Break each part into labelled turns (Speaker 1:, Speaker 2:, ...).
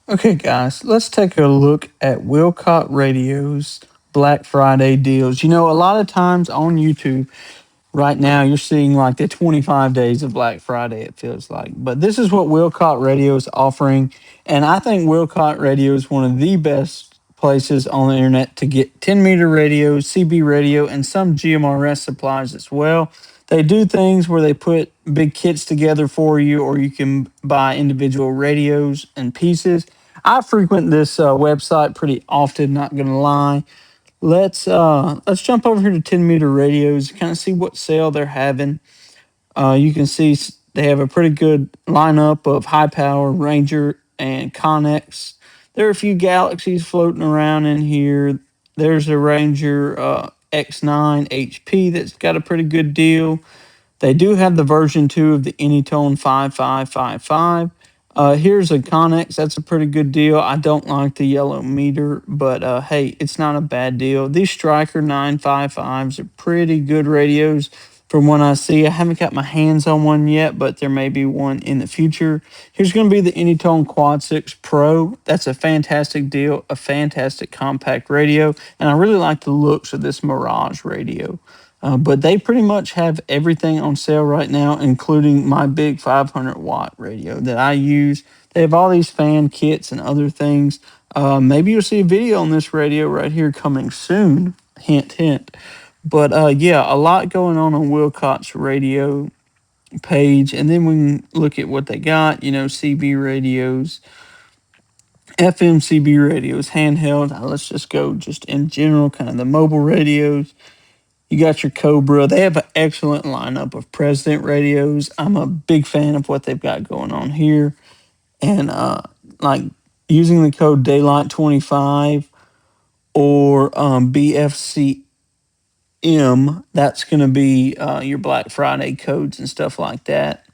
Speaker 1: Okay, guys, let's take a look at Walcott Radio's Black Friday deals. A lot of times on YouTube right now, you're seeing like the 25 days of Black Friday, it feels like. But this is what Walcott Radio is offering. And I think Walcott Radio is one of the best places on the internet to get 10-meter radio, CB radio, and some GMRS supplies as well. They do things where they put big kits together for you, or you can buy individual radios and pieces. I frequent this website pretty often, not gonna lie. Let's jump over here to 10-meter radios, kind of see what sale they're having. You can see they have a pretty good lineup of high power Ranger and Connex. There are a few Galaxies floating around in here. There's a Ranger X9 HP that's got a pretty good deal. They do have the version 2 of the Anytone 5555. Here's a Connex. That's a pretty good deal. I don't like the yellow meter, but hey, it's not a bad deal. These Striker 955s are pretty good radios from what I see. I haven't got my hands on one yet, but there may be one in the future. Here's going to be the Anytone Quad 6 Pro. That's a fantastic deal, a fantastic compact radio, and I really like the looks of this Mirage radio. But they pretty much have everything on sale right now, including my big 500-watt radio that I use. They have all these fan kits and other things. Maybe you'll see a video on this radio right here coming soon. Hint, hint. But yeah, a lot going on Wilcott's radio page. And then we can look at what they got, CB radios, FM CB radios, handheld. Let's just go just in general, kind of the mobile radios. You got your Cobra. They have an excellent lineup of President radios. I'm a big fan of what they've got going on here. And like using the code Daylight25 or BFCM, that's going to be your Black Friday codes and stuff like that.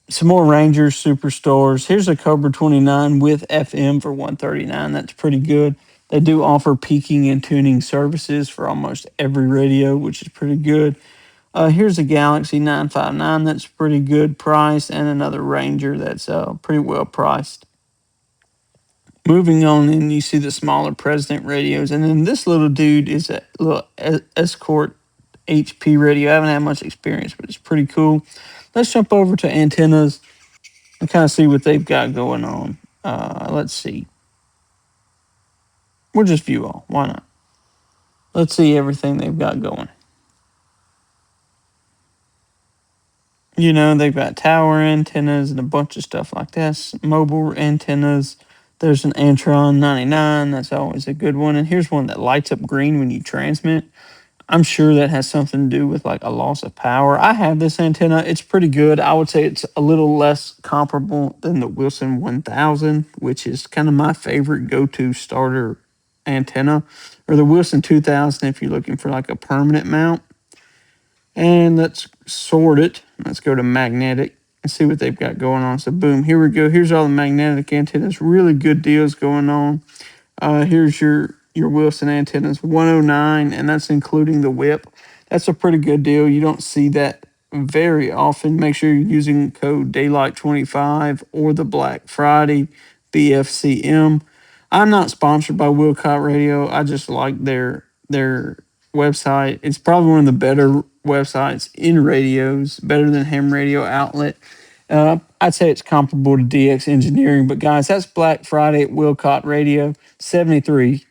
Speaker 1: Some more Rangers Superstores. Here's a Cobra 29 with FM for 139. That's pretty good. They do offer peaking and tuning services for almost every radio, which is pretty good. Here's a Galaxy 959 that's pretty good price, and another Ranger that's pretty well priced. Moving on, and you see the smaller President radios, and then this little dude is a little Escort HP radio. I haven't had much experience, but it's pretty cool. Let's jump over to antennas and kind of see what they've got going on. Let's see. We'll just view all. Why not? Let's see everything they've got going. They've got tower antennas and a bunch of stuff like that. Mobile antennas. There's an Antron 99. That's always a good one. And here's one that lights up green when you transmit. I'm sure that has something to do with like a loss of power. I have this antenna. It's pretty good. I would say it's a little less comparable than the Wilson 1000, which is kind of my favorite go-to starter antenna, or the Wilson 2000 if you're looking for like a permanent mount. And let's sort it. Let's go to magnetic and see what they've got going on. So boom, here we go. Here's all the magnetic antennas. Really good deals going on. Here's your Wilson antennas, 109, and that's including the whip. That's a pretty good deal. You don't see that very often. Make sure you're using code Daylight25 or the Black Friday BFCM. I'm not sponsored by Walcott Radio. I just like their website. It's probably one of the better websites in radios, better than Ham Radio Outlet. I'd say it's comparable to DX Engineering. But guys, that's Black Friday at Walcott Radio. 73